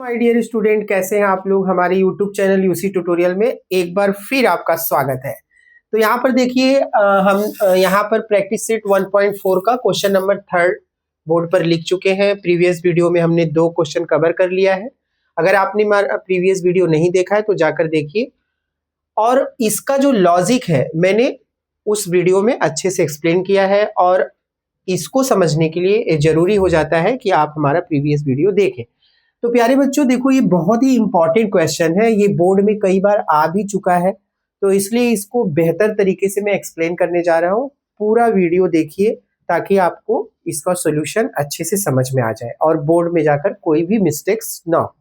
My dear student, कैसे हैं आप लोग। हमारे यूट्यूब चैनल यूसी ट्यूटोरियल में एक बार फिर आपका स्वागत है। तो यहाँ पर देखिए हम यहाँ पर प्रैक्टिस सेट 1.4 का क्वेश्चन नंबर 3 बोर्ड पर लिख चुके हैं। प्रीवियस वीडियो में हमने 2 क्वेश्चन कवर कर लिया है। अगर आपने प्रीवियस वीडियो नहीं देखा है तो जाकर देखिए। और इसका जो लॉजिक है मैंने उस वीडियो में अच्छे से एक्सप्लेन किया है, और इसको समझने के लिए जरूरी हो जाता है कि आप हमारा प्रीवियस वीडियो देखें। तो प्यारे बच्चों देखो, ये बहुत ही इंपॉर्टेंट क्वेश्चन है, ये बोर्ड में कई बार आ भी चुका है, तो इसलिए इसको बेहतर तरीके से मैं एक्सप्लेन करने जा रहा हूँ। पूरा वीडियो देखिए ताकि आपको इसका सॉल्यूशन अच्छे से समझ में आ जाए और बोर्ड में जाकर कोई भी मिस्टेक्स ना हो।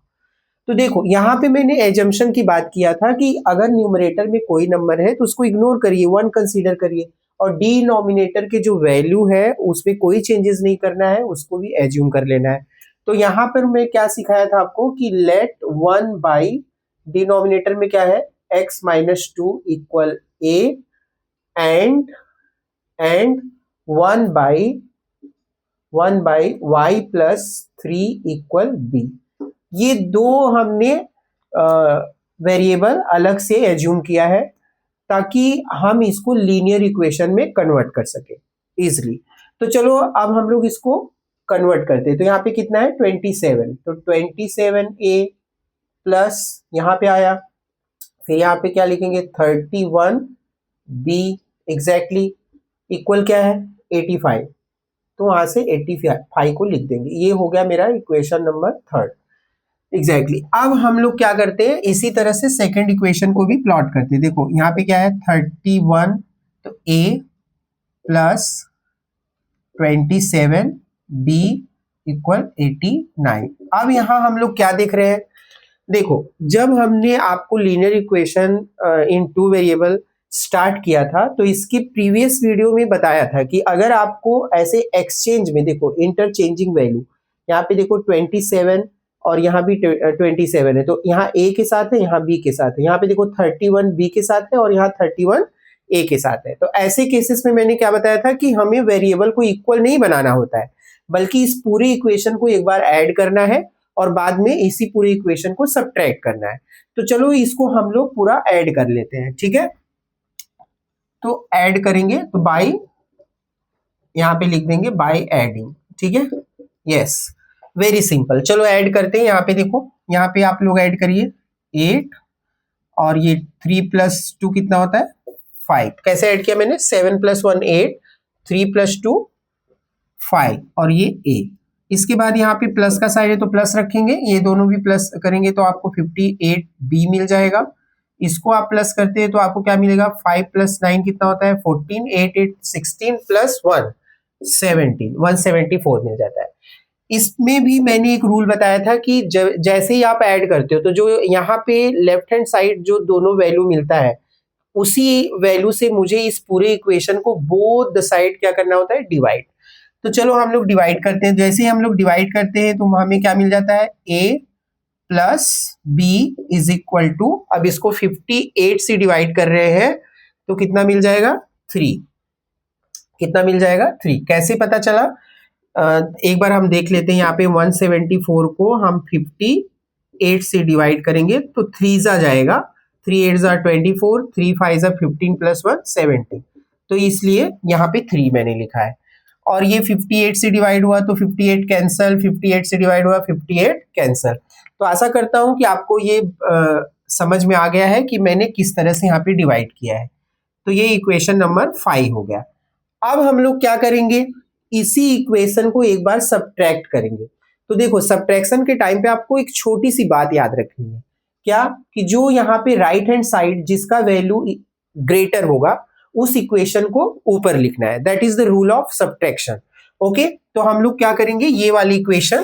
तो देखो, यहाँ पे मैंने एजम्पशन की बात किया था कि अगर न्यूमरेटर में कोई नंबर है तो उसको इग्नोर करिए, 1 कंसीडर करिए, और डिनोमिनेटर के जो वैल्यू है उसमें कोई चेंजेस नहीं करना है, उसको भी एज्यूम कर लेना है। तो यहाँ पर मैं क्या सिखाया था आपको कि लेट 1 बाई डिनोमिनेटर में क्या है, x minus 2 equal a and 1 by y plus 3 equal b। ये दो हमने वेरिएबल अलग से एज्यूम किया है ताकि हम इसको लीनियर इक्वेशन में कन्वर्ट कर सके इजिली। तो चलो अब हम लोग इसको कन्वर्ट करते हैं। तो यहाँ पे कितना है 27, तो 27a प्लस यहाँ पे आया, फिर यहाँ पे क्या लिखेंगे 31b एग्जैक्टली इक्वल क्या है 85, तो वहां से 85 को लिख देंगे। ये हो गया मेरा इक्वेशन नंबर 3 एग्जैक्टली। अब हम लोग क्या करते हैं, इसी तरह से सेकेंड इक्वेशन को भी प्लॉट करते हैं। देखो यहाँ पे क्या है 31, तो a प्लस 27b इक्वल 89। अब यहां हम लोग क्या देख रहे हैं, देखो जब हमने आपको linear equation in 2 variable start किया था तो इसकी प्रीवियस वीडियो में बताया था कि अगर आपको ऐसे एक्सचेंज में, देखो इंटरचेंजिंग वैल्यू, यहाँ पे देखो 27 और यहाँ भी 27 है, तो यहाँ a के साथ है, यहाँ b के साथ है, यहाँ पे देखो 31 b के साथ है और यहाँ 31 a के साथ है। तो ऐसे केसेस में मैंने क्या बताया था कि हमें वेरिएबल को इक्वल नहीं बनाना होता है, बल्कि इस पूरी इक्वेशन को एक बार ऐड करना है और बाद में इसी पूरी इक्वेशन को सब्ट्रैक्ट करना है। तो चलो इसको हम लोग पूरा ऐड कर लेते हैं, ठीक है। तो ऐड करेंगे तो बाय, यहाँ पे लिख देंगे बाय एडिंग, ठीक है। Yes, very simple. चलो ऐड करते हैं। यहाँ पे देखो, यहाँ पे आप लोग ऐड करिए 8 और ये 3 प्लस 2 कितना होता है 5। कैसे ऐड किया मैंने, 7 प्लस 1 8, 3 प्लस 2 5 और ये a। इसके बाद यहाँ पे प्लस का साइन है तो प्लस रखेंगे, ये दोनों भी प्लस करेंगे तो आपको 58b मिल जाएगा। इसको आप प्लस करते हैं तो आपको क्या मिलेगा, 5 प्लस 9 कितना होता है 14, 8 8 16 प्लस 1 17, 174 मिल जाता है। इसमें भी मैंने एक रूल बताया था कि जैसे ही आप ऐड करते हो तो जो यहाँ पे लेफ्ट हैंड साइड जो दोनों वैल्यू मिलता है उसी वैल्यू से मुझे इस पूरे इक्वेशन को बोथ द साइड क्या करना होता है, डिवाइड। तो चलो हम लोग डिवाइड करते हैं। जैसे ही हम लोग डिवाइड करते हैं तो हमें क्या मिल जाता है, a plus b is equal to, अब इसको 58 से डिवाइड कर रहे हैं तो कितना मिल जाएगा 3। कितना मिल जाएगा 3। कैसे पता चला, एक बार हम देख लेते हैं। यहाँ पे 174 को हम 58 से डिवाइड करेंगे तो 3 आ जाएगा, 3 8 24, 3 5 15 प्लस 1 17, तो इसलिए यहाँ पे 3 मैंने लिखा है। और ये 58 से डिवाइड हुआ तो 58 कैंसल, 58 से डिवाइड हुआ 58 कैंसल। तो आशा करता हूँ कि आपको ये समझ में आ गया है कि मैंने किस तरह से यहाँ पे डिवाइड किया है। तो ये इक्वेशन नंबर 5 हो गया। अब हम लोग क्या करेंगे, इसी इक्वेशन को एक बार सब्ट्रैक्ट करेंगे। तो देखो सब्ट्रैक्शन के टाइम पे आपको एक छोटी सी बात याद रखनी है, क्या कि जो यहाँ पे राइट हैंड साइड जिसका वैल्यू ग्रेटर होगा उस इक्वेशन को ऊपर लिखना है। That is the rule of subtraction. Okay, तो हम लोग क्या करेंगे, ये वाली इक्वेशन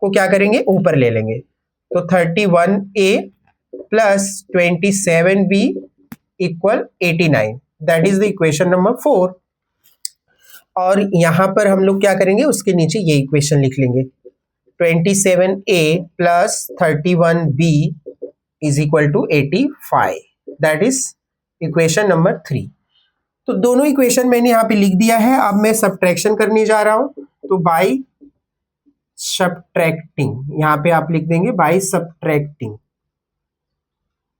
को क्या करेंगे, ऊपर ले लेंगे। तो 31a plus 27b equal 89, that is the equation number 4। और यहां पर हम लोग क्या करेंगे, उसके नीचे ये इक्वेशन लिख लेंगे, 27a plus 31b is equal to 85, that is equation number 3। तो दोनों इक्वेशन मैंने यहाँ पे लिख दिया है। अब मैं सब्ट्रैक्शन करने जा रहा हूं, तो बाई सब्ट्रैक्टिंग, यहाँ पे आप लिख देंगे बाय सब्ट्रैक्टिंग।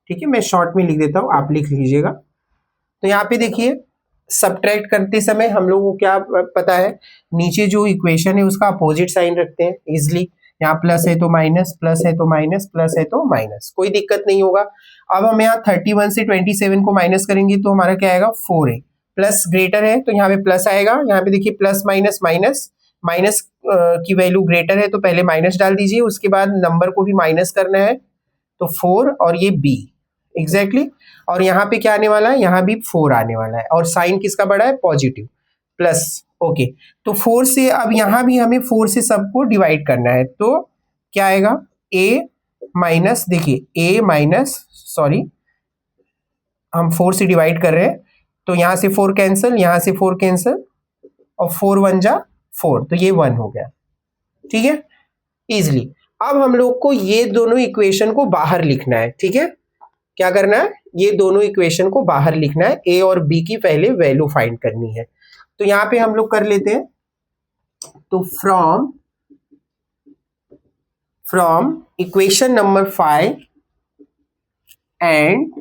ठीक है, मैं शॉर्ट में लिख देता हूँ, आप लिख लीजिएगा। तो यहाँ पे देखिए सब्ट्रैक्ट करते समय हम लोगों को क्या पता है, नीचे जो इक्वेशन है उसका अपोजिट साइन रखते हैं इजिली। यहाँ प्लस है तो माइनस, प्लस है तो माइनस, प्लस है तो माइनस, कोई दिक्कत नहीं होगा। अब हम यहाँ 31 से 27 को माइनस करेंगे तो हमारा क्या आएगा 4 है। प्लस ग्रेटर है तो यहाँ पे प्लस आएगा, यहाँ पे देखिए प्लस माइनस माइनस, माइनस की वैल्यू ग्रेटर है तो पहले माइनस डाल दीजिए, उसके बाद नंबर को भी माइनस करना है तो 4 और ये b एग्जैक्टली और यहाँ पे क्या आने वाला है, यहाँ भी 4 आने वाला है और साइन किसका बड़ा है, पॉजिटिव प्लस। ओके, तो 4 से अब यहाँ भी हमें 4 से सबको डिवाइड करना है तो क्या आएगा a माइनस, देखिए a माइनस, सॉरी हम 4 से डिवाइड कर रहे हैं तो यहाँ से 4 कैंसिल, यहाँ से 4 कैंसिल और 4 1 जा 4, तो ये 1 हो गया। ठीक है, इजिली। अब हम लोग को ये दोनों इक्वेशन को बाहर लिखना है। ठीक है, क्या करना है, ये दोनों इक्वेशन को बाहर लिखना है, a और b की पहले वैल्यू फाइंड करनी है। तो यहाँ पे हम लोग कर लेते हैं, तो from equation number 5 and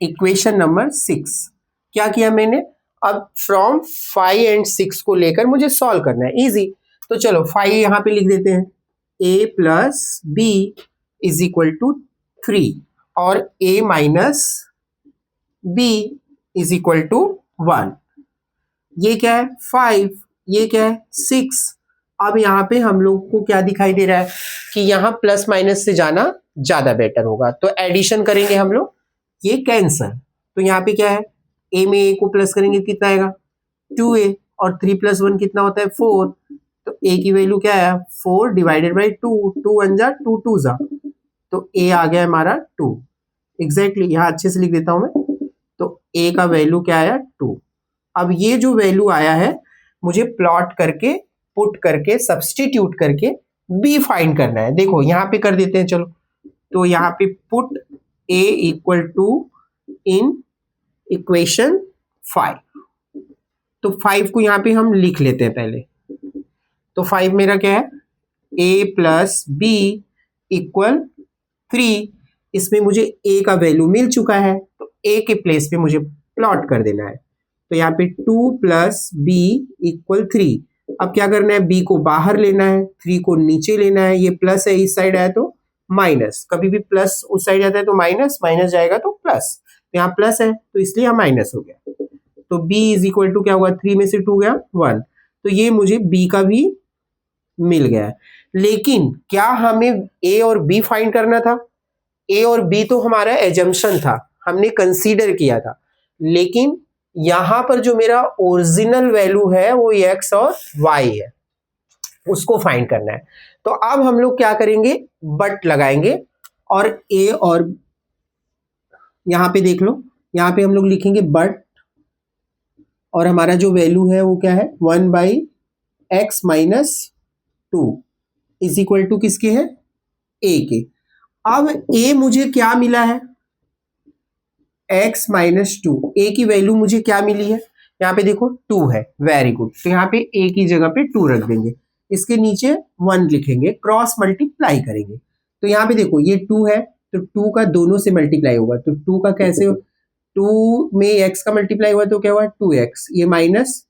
equation number 6 क्या किया मैंने, अब फ्रॉम 5 एंड 6 को लेकर मुझे सॉल्व करना है, इजी। तो चलो 5 यहाँ पे लिख देते हैं, a plus b is equal to 3 और a minus b is equal to 1। ये क्या है 5, ये क्या है 6। अब यहाँ पे हम लोग को क्या दिखाई दे रहा है कि यहाँ प्लस माइनस से जाना ज्यादा बेटर होगा, तो एडिशन करेंगे हम लोग, ये कैंसल। तो यहाँ पे क्या है, a में a को प्लस करेंगे कितना आएगा 2a और 3 + 1 कितना होता है 4, तो a की वैल्यू क्या है 4 डिवाइडेड बाई 2, 2 1 जा 2 2 जा, तो a आ गया हमारा 2 एग्जैक्टली। यहाँ अच्छे से लिख देता हूं मैं, तो a का वैल्यू क्या आया 2। अब ये जो वैल्यू आया है मुझे प्लॉट करके, पुट करके, सब्सटीट्यूट करके b फाइंड करना है। देखो यहाँ पे कर देते हैं, चलो तो यहाँ पे put a equal to in equation 5, तो 5 को यहाँ पे हम लिख लेते हैं पहले। तो 5 मेरा क्या है, a प्लस b इक्वल 3, इसमें मुझे a का वैल्यू मिल चुका है तो a के प्लेस पे मुझे प्लॉट कर देना है। तो यहाँ पे 2 + b इक्वल 3। अब क्या करना है, b को बाहर लेना है, 3 को नीचे लेना है, ये प्लस है इस साइड आया तो माइनस, कभी भी प्लस उस साइड जाता है तो माइनस, माइनस जाएगा तो प्लस, तो यहाँ प्लस है तो इसलिए यहाँ माइनस हो गया। तो b इज इक्वल टू क्या हुआ, 3 में से 2 गया 1, तो ये मुझे b का भी मिल गया है। लेकिन क्या हमें a और b फाइंड करना था, a और b तो हमारा एजम्पशन था, हमने कंसीडर किया था, लेकिन यहां पर जो मेरा ओरिजिनल वैल्यू है वो x और y है, उसको फाइंड करना है। तो अब हम लोग क्या करेंगे, बट लगाएंगे और a और यहां पे देख लो, यहां पे हम लोग लिखेंगे बट, और हमारा जो वैल्यू है वो क्या है 1/x - 2 इज इक्वल टू किसके है, a के। अब a मुझे क्या मिला है x - 2, a की वैल्यू मुझे क्या मिली है, यहाँ पे देखो 2 है, वेरी गुड। तो यहाँ पे a की जगह पे 2 रख देंगे, इसके नीचे 1 लिखेंगे, क्रॉस मल्टीप्लाई करेंगे। तो यहाँ पे देखो ये 2 है तो 2 का दोनों से मल्टीप्लाई होगा, तो 2 का कैसे, 2 में x का मल्टीप्लाई हुआ तो क्या हुआ 2x, ये माइनस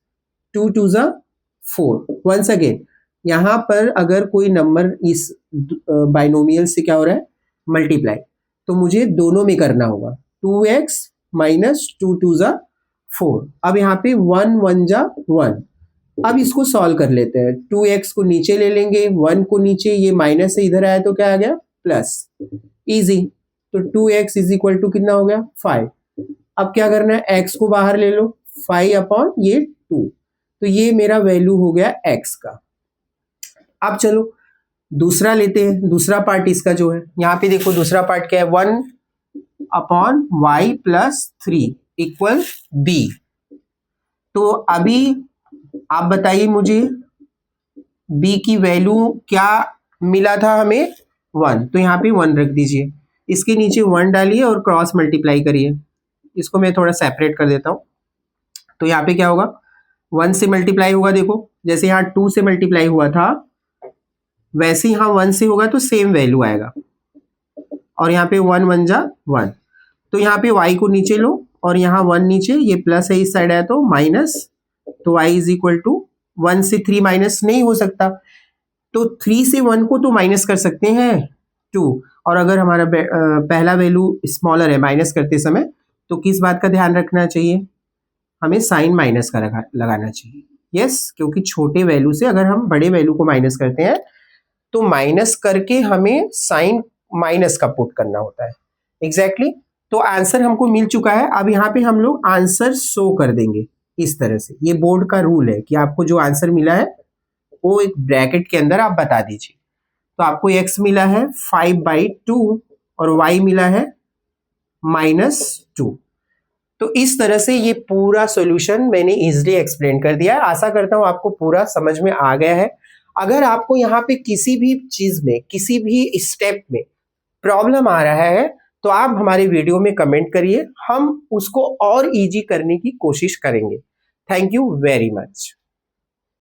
2 2 जा 4। वंस अगेन यहाँ पर अगर कोई नंबर इस बाइनोमियल से क्या हो रहा है मल्टीप्लाई, तो मुझे दोनों में करना होगा, 2x - 2 2 जा 4। अब यहाँ पे 1 1 जा 1। अब इसको सॉल्व कर लेते हैं, 2x को नीचे ले लेंगे, 1 को नीचे, ये माइनस से इधर आया तो क्या आ गया प्लस, इजी। तो 2x इज इक्वल टू कितना हो गया 5। अब क्या करना है, x को बाहर ले लो, 5 अपॉन ये 2, तो ये मेरा वैल्यू हो गया x का। अब चलो दूसरा लेते हैं, दूसरा पार्ट इसका जो है, यहाँ पे देखो दूसरा पार्ट क्या है, 1/y + 3 इक्वल b। तो अभी आप बताइए मुझे b की वैल्यू क्या मिला था हमें 1, तो यहाँ पे 1 रख दीजिए, इसके नीचे 1 डालिए और क्रॉस मल्टीप्लाई करिए। इसको मैं थोड़ा सेपरेट कर देता हूँ, तो यहाँ पे क्या होगा 1 से मल्टीप्लाई होगा, देखो जैसे यहाँ 2 से मल्टीप्लाई हुआ था वैसे यहाँ 1 से होगा तो सेम वैल्यू आएगा, और यहाँ पे 1 1 जा 1, तो यहाँ पे y को नीचे लो और यहाँ 1 नीचे, ये प्लस है इस साइड है तो माइनस, तो y इज इक्वल टू 1 से 3 माइनस नहीं हो सकता, तो 3 से 1 को तो माइनस कर सकते हैं 2, और अगर हमारा पहला वैल्यू स्मॉलर है माइनस करते समय, तो किस बात का ध्यान रखना चाहिए, हमें साइन माइनस का लगाना चाहिए। यस, क्योंकि छोटे वैल्यू से अगर हम बड़े वैल्यू को माइनस करते हैं तो माइनस करके हमें साइन माइनस का पुट करना होता है। एग्जैक्टली तो आंसर हमको मिल चुका है। अब यहाँ पे हम लोग आंसर शो कर देंगे इस तरह से, ये बोर्ड का रूल है कि आपको जो आंसर मिला है वो एक ब्रैकेट के अंदर आप बता दीजिए। तो आपको x मिला है 5/2 और y मिला है -2। तो इस तरह से ये पूरा सॉल्यूशन मैंने इजीली एक्सप्लेन कर दिया है। आशा करता हूँ आपको पूरा समझ में आ गया है। अगर आपको यहाँ पे किसी भी चीज में, किसी भी स्टेप में प्रॉब्लम आ रहा है तो आप हमारे वीडियो में कमेंट करिए, हम उसको और इजी करने की कोशिश करेंगे। Thank you very much.